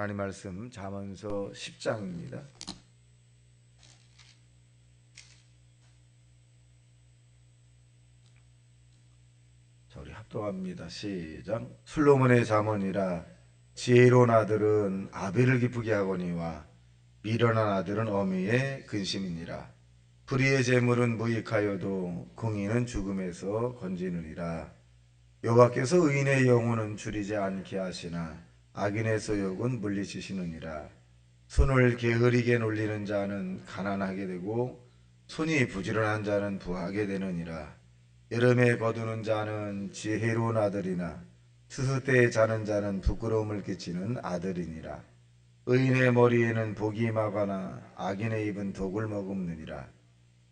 하나님 말씀 잠언서 10장입니다. 자, 우리 합독합니다. 시작. 솔로몬의 잠언이라. 지혜로운 아들은 아벨을 기쁘게 하거니와 미련한 아들은 어미의 근심이니라. 불의의 재물은 무익하여도 공의는 죽음에서 건지느니라. 여호와께서 의인의 영혼은 줄이지 않게 하시나 악인의 소욕은 물리치시느니라. 손을 게으르게 놀리는 자는 가난하게 되고 손이 부지런한 자는 부하게 되느니라. 여름에 거두는 자는 지혜로운 아들이나 추수 때에 자는 자는 부끄러움을 끼치는 아들이니라. 의인의 머리에는 복이 임하거나 악인의 입은 독을 머금느니라.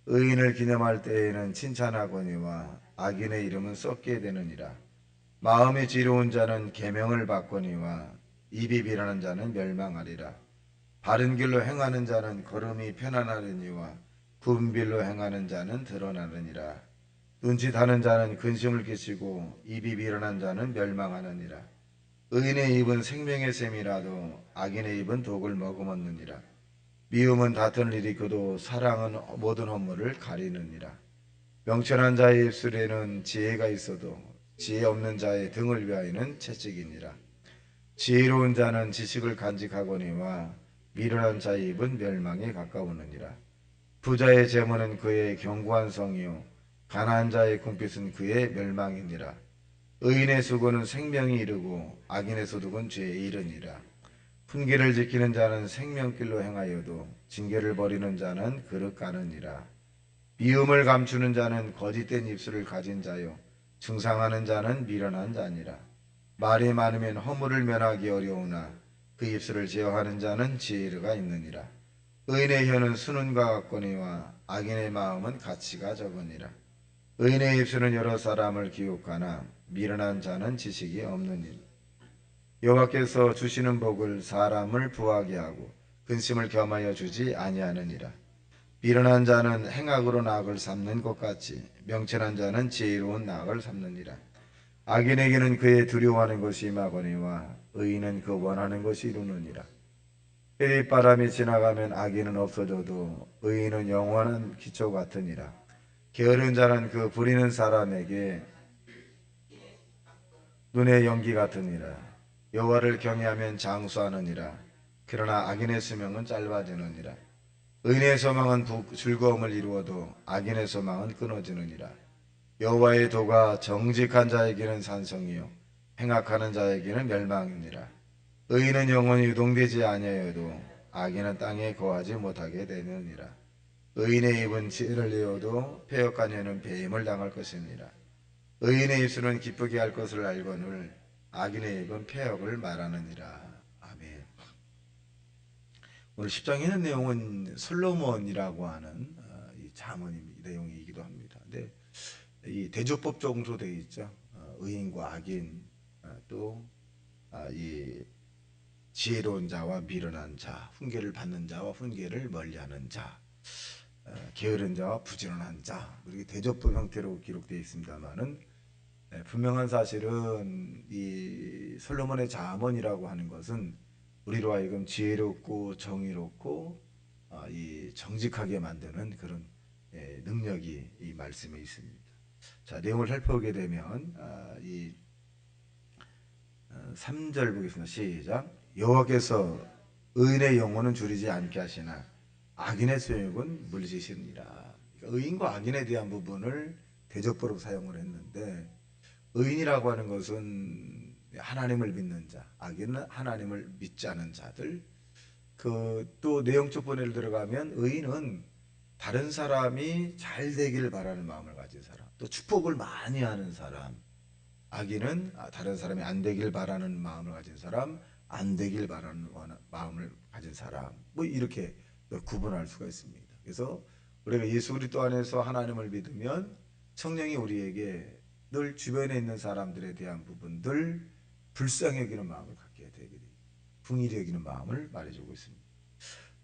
의인을 기념할 때에는 칭찬하거니와 악인의 이름은 썩게 되느니라. 마음이 지혜로운 자는 계명을 받거니와 입이 비난하는 자는 멸망하리라. 바른 길로 행하는 자는 걸음이 편안하려니와 굽은 길로 행하는 자는 드러나느니라. 눈짓하는 자는 근심을 끼치고 입이 비련한 자는 멸망하느니라. 의인의 입은 생명의 샘이라도 악인의 입은 독을 머금었느니라. 미움은 다툼을 일으켜도 사랑은 모든 허물을 가리느니라. 명철한 자의 입술에는 지혜가 있어도 지혜 없는 자의 등을 위하여는 채찍이니라. 지혜로운 자는 지식을 간직하거니와 미련한 자의 입은 멸망에 가까우느니라. 부자의 재물은 그의 견고한 성이요 가난한 자의 궁핍은 그의 멸망이니라. 의인의 수고는 생명이 이르고 악인의 소득은 죄에 이르니라. 훈계를 지키는 자는 생명길로 행하여도 징계를 버리는 자는 그릇 가느니라. 미움을 감추는 자는 거짓된 입술을 가진 자요 중상하는 자는 미련한 자니라. 말이 많으면 허물을 면하기 어려우나 그 입술을 제어하는 자는 지혜가 있느니라. 의인의 혀는 순은과 같거니와 악인의 마음은 가치가 적으니라. 의인의 입술은 여러 사람을 기혹하나 미련한 자는 지식이 없느니라. 여호와께서 주시는 복을 사람을 부하게 하고 근심을 겸하여 주지 아니하느니라. 미련한 자는 행악으로 낙을 삼는 것 같이 명철한 자는 지혜로운 낙을 삼느니라. 악인에게는 그의 두려워하는 것이 임하거니와 의인은 그 원하는 것이 이루느니라. 햇빛바람이 지나가면 악인은 없어져도 의인은 영원한 기초 같으니라. 게으른 자는 그 부리는 사람에게 눈의 연기 같으니라. 여호와를 경외하면 장수하느니라. 그러나 악인의 수명은 짧아지느니라. 의인의 소망은 즐거움을 이루어도 악인의 소망은 끊어지느니라. 여호와의 도가 정직한 자에게는 산성이요 행악하는 자에게는 멸망이니라. 의인은 영원히 유동되지 아니하여도 악인은 땅에 거하지 못하게 되느니라. 의인의 입은 지혜를 내어도 패역한 이는 배임을 당할 것이니라. 의인의 입술은 기쁘게 할 것을 알거늘 악인의 입은 패역을 말하느니라. 아멘. 오늘 10장에 있는 내용은 솔로몬이라고 하는 이 잠언 내용이기도 합니다. 근데 이 대조법 정도 되어 있죠. 의인과 악인, 또 이 지혜로운 자와 미련한 자, 훈계를 받는 자와 훈계를 멀리하는 자, 게으른 자와 부지런한 자, 이렇게 대조법 형태로 기록되어 있습니다만은 분명한 사실은 이 솔로몬의 잠언이라고 하는 것은 우리로 하여금 지혜롭고 정의롭고 이 정직하게 만드는 그런 능력이 이 말씀에 있습니다. 자, 내용을 살펴보게 되면 이 3절 보겠습니다. 시작. 여호와께서 의인의 영혼은 줄이지 않게 하시나 악인의 소욕은 물리치시니라. 그러니까 의인과 악인에 대한 부분을 대적보로 사용을 했는데 의인이라고 하는 것은 하나님을 믿는 자, 악인은 하나님을 믿지 않은 자들. 또 내용적 본해를 들어가면 의인은 다른 사람이 잘 되기를 바라는 마음을 가진 사람, 또 축복을 많이 하는 사람. 악인은 다른 사람이 안 되길 바라는 마음을 가진 사람, 안 되길 바라는 마음을 가진 사람, 뭐 이렇게 구분할 수가 있습니다. 그래서 우리가 예수 그리스도 안에서 하나님을 믿으면 성령이 우리에게 늘 주변에 있는 사람들에 대한 부분들 불쌍히 여기는 마음을 갖게 되게 됩니다. 긍휼히 여기는 마음을 말해주고 있습니다.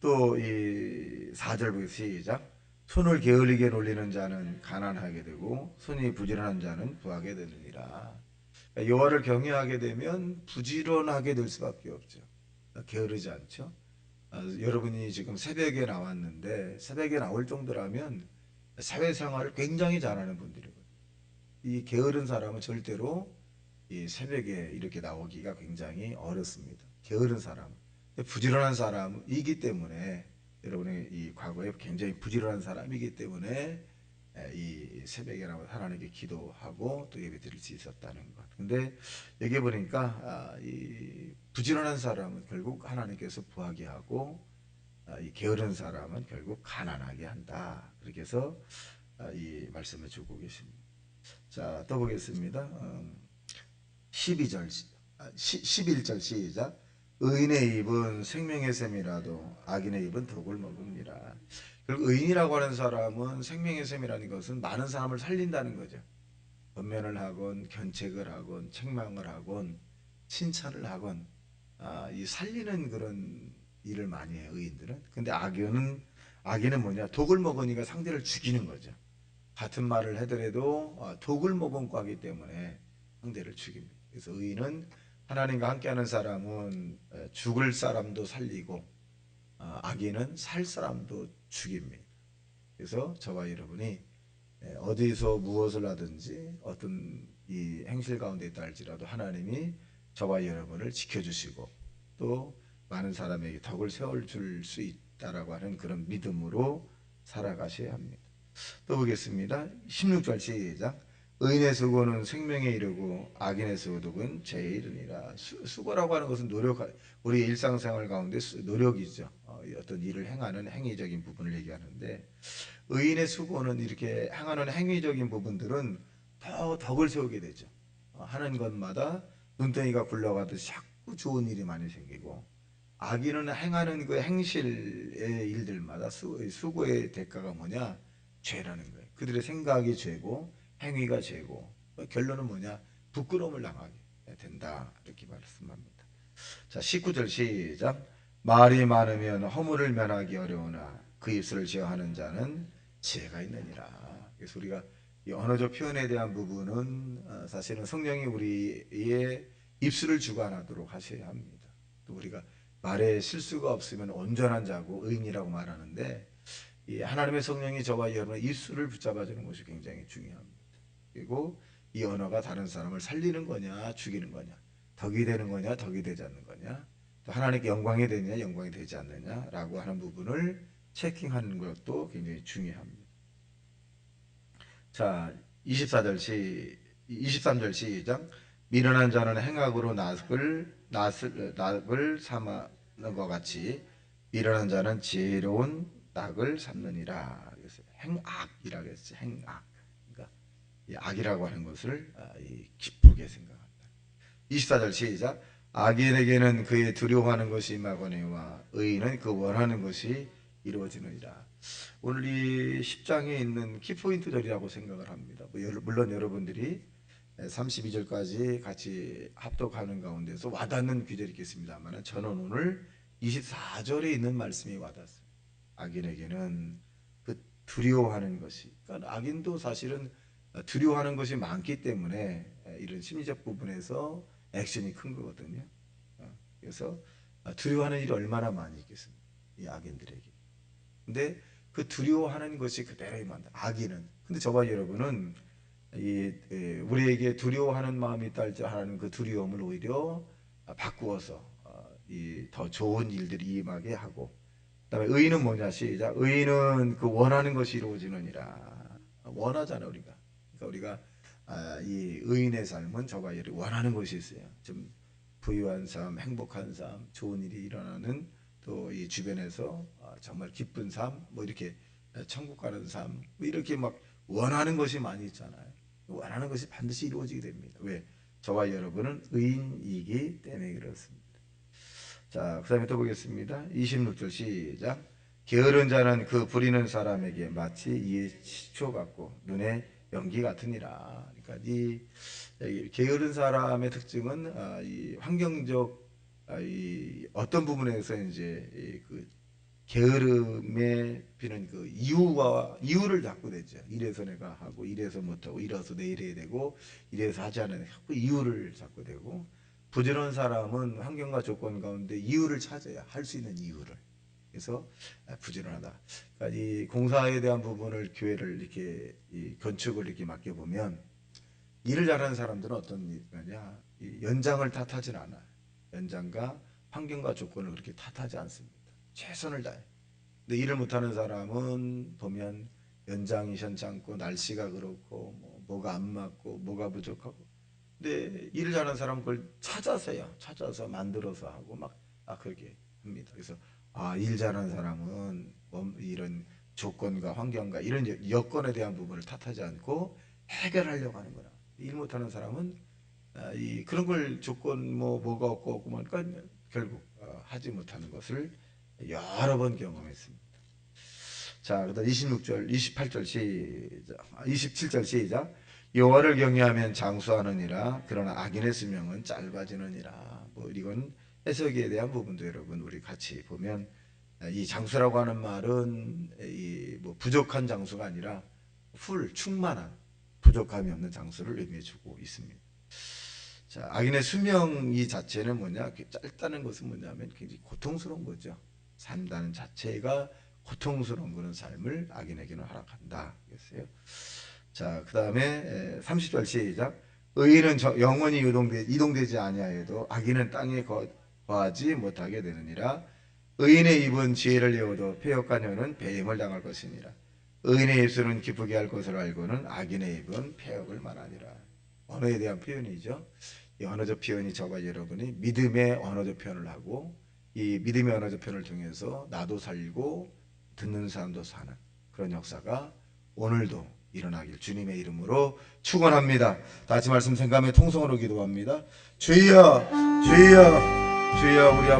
또 이 4절 보기 시작. 손을 게을리게 놀리는 자는 가난하게 되고 손이 부지런한 자는 부하게 되느니라. 여호와를 경외하게 되면 부지런하게 될 수밖에 없죠. 게으르지 않죠. 여러분이 지금 새벽에 나왔는데 새벽에 나올 정도라면 사회생활을 굉장히 잘하는 분들이거든요. 이 게으른 사람은 절대로 이 새벽에 이렇게 나오기가 굉장히 어렵습니다. 게으른 사람, 부지런한 사람이기 때문에 여러분의 이 과거에 굉장히 부지런한 사람이기 때문에 이 새벽에 나와 하나님께 기도하고 또 예배 드릴 수 있었다는 것. 근데 여기 보니까 이 부지런한 사람은 결국 하나님께서 부하게 하고 이 게으른 사람은 결국 가난하게 한다. 그렇게 해서 이 말씀을 주고 계십니다. 자, 또 보겠습니다. 12절, 11절 시작. 의인의 입은 생명의 샘이라도 악인의 입은 독을 먹음니라. 결국 의인이라고 하는 사람은 생명의 샘이라는 것은 많은 사람을 살린다는 거죠. 권면을 하건 견책을 하건 책망을 하건 칭찬을 하건 이 살리는 그런 일을 많이 해요, 의인들은. 근데 악인은 뭐냐? 독을 먹으니까 상대를 죽이는 거죠. 같은 말을 하더라도 독을 먹은 과기 때문에 상대를 죽입니다. 그래서 의인은 하나님과 함께하는 사람은 죽을 사람도 살리고 악인은 살 사람도 죽입니다. 그래서 저와 여러분이 어디서 무엇을 하든지 어떤 이 행실 가운데 있다 할지라도 하나님이 저와 여러분을 지켜주시고 또 많은 사람에게 덕을 세워줄 수 있다라고 하는 그런 믿음으로 살아가셔야 합니다. 또 보겠습니다. 16절 시작. 의인의 수고는 생명에 이르고 악인의 수고는 죄에 이르니라. 수고라고 하는 것은 우리 일상생활 가운데 노력이죠. 어떤 일을 행하는 행위적인 부분을 얘기하는데 의인의 수고는 이렇게 행하는 행위적인 부분들은 더 덕을 세우게 되죠. 하는 것마다 눈덩이가 굴러가듯이 자꾸 좋은 일이 많이 생기고 악인은 행하는 그 행실의 일들마다 수고의 대가가 뭐냐? 죄라는 거예요. 그들의 생각이 죄고 행위가 죄고 결론은 뭐냐? 부끄러움을 당하게 된다. 이렇게 말씀합니다. 자, 19절 시작. 말이 많으면 허물을 면하기 어려우나 그 입술을 제어하는 자는 지혜가 있느니라. 그래서 우리가 이 언어적 표현에 대한 부분은 사실은 성령이 우리의 입술을 주관하도록 하셔야 합니다. 또 우리가 말에 실수가 없으면 온전한 자고 의인이라고 말하는데 이 하나님의 성령이 저와 여러분의 입술을 붙잡아주는 것이 굉장히 중요합니다. 그리고 이 언어가 다른 사람을 살리는 거냐 죽이는 거냐 덕이 되는 거냐 덕이 되지 않는 거냐 또 하나님께 영광이 되느냐 영광이 되지 않느냐라고 하는 부분을 체킹하는 것도 굉장히 중요합니다. 자, 23절 시작. 미련한 자는 행악으로 낙을 삼는 것 같이 미련한 자는 지혜로운 낙을 삼느니라. 그래서 행악이라고 했어요. 행악. 그러니까 이 악이라고 하는 것을 기쁘게 생각한다. 24절 시작. 악인에게는 그의 두려워하는 것이 임하거니와 의인은 그 원하는 것이 이루어지느니라. 오늘 이 10장에 있는 키포인트 절이라고 생각을 합니다. 물론 여러분들이 32절까지 같이 합독하는 가운데서 와닿는 귀절이 있겠습니다만 저는 오늘 24절에 있는 말씀이 와닿았어요. 악인에게는 그 두려워하는 것이, 그러니까 악인도 사실은 두려워하는 것이 많기 때문에 이런 심리적 부분에서 액션이 큰 거거든요. 그래서 두려워하는 일이 얼마나 많이 있겠습니까? 이 악인들에게. 근데 그 두려워하는 것이 그대로 임한다. 악인은. 근데 저와 여러분은 우리에게 두려워하는 마음이 있다 할지 하나님 그 두려움을 오히려 바꾸어서 더 좋은 일들이 임하게 하고 그다음에 의인은 뭐냐 시작. 의인은 그 원하는 것이 이루어지느니라. 원하잖아 우리가. 그러니까 우리가 이 의인의 삶은 저와 여러분이 원하는 것이 있어요. 좀 부유한 삶, 행복한 삶, 좋은 일이 일어나는 또 이 주변에서 정말 기쁜 삶, 뭐 이렇게 천국 가는 삶, 뭐 이렇게 막 원하는 것이 많이 있잖아요. 원하는 것이 반드시 이루어지게 됩니다. 왜? 저와 여러분은 의인이기 때문에 그렇습니다. 자, 그 다음에 또 보겠습니다. 26절 시작. 게으른 자는 그 부리는 사람에게 마치 이의 시초 같고 눈에 연기 같으니라. 그러니까 이 게으른 사람의 특징은 이 환경적 이 어떤 부분에서 이제 그 게으름에 비는 그 이유를 자꾸 대죠. 이래서 내가 하고 이래서 못하고 이래서 내일 해야 되고 이래서 하지 않으면 자꾸 이유를 자꾸 대고 부지런한 사람은 환경과 조건 가운데 이유를 찾아야 할 수 있는 이유를. 그래서 부지런하다. 그러니까 이 공사에 대한 부분을 교회를 이렇게 이 건축을 이렇게 맡겨 보면 일을 잘하는 사람들은 어떤 일이냐? 이 연장을 탓하진 않아. 연장과 환경과 조건을 그렇게 탓하지 않습니다. 최선을 다해. 근데 일을 못하는 사람은 보면 연장이 현치 않고 날씨가 그렇고 뭐가 안 맞고 뭐가 부족하고. 근데 일을 잘하는 사람은 그걸 찾아서요. 찾아서 만들어서 하고 그렇게 합니다. 그래서 일 잘하는 사람은 이런 조건과 환경과 이런 여건에 대한 부분을 탓하지 않고 해결하려고 하는 거라. 일 못하는 사람은 그런 걸 조건 뭐가 없고 그러니까 결국 하지 못하는 것을 여러 번 경험했습니다. 자, 그다음 26절, 28절 시작, 27절 시작. 여호와를 경외하면 장수하느니라. 그러나 악인의 수명은 짧아지느니라. 이건 해석에 대한 부분도 여러분 우리 같이 보면 이 장수라고 하는 말은 부족한 장수가 아니라 충만한 부족함이 없는 장수를 의미해주고 있습니다. 자, 악인의 수명 이 자체는 뭐냐? 짧다는 것은 뭐냐면 굉장히 고통스러운 거죠. 산다는 자체가 고통스러운 그런 삶을 악인에게는 허락한다. 그랬어요. 자, 그 다음에 30절 시작. 의인은 영원히 이동되지 아니하여도 악인은 땅에 거하지 못하게 되느니라. 의인의 입은 지혜를 내어도 폐역한 혀는 배임을 당할 것이니라. 의인의 입술은 기쁘게 할 것을 알고는 악인의 입은 폐역을 말하니라. 언어에 대한 표현이죠. 이 언어적 표현이 저와 여러분이 믿음의 언어적 표현을 하고 이 믿음의 언어적 표현을 통해서 나도 살고 듣는 사람도 사는 그런 역사가 오늘도 일어나길 주님의 이름으로 축원합니다. 다시 말씀 생각하며 통성으로 기도합니다. 주여, 주여, 주여, 우리 아버지.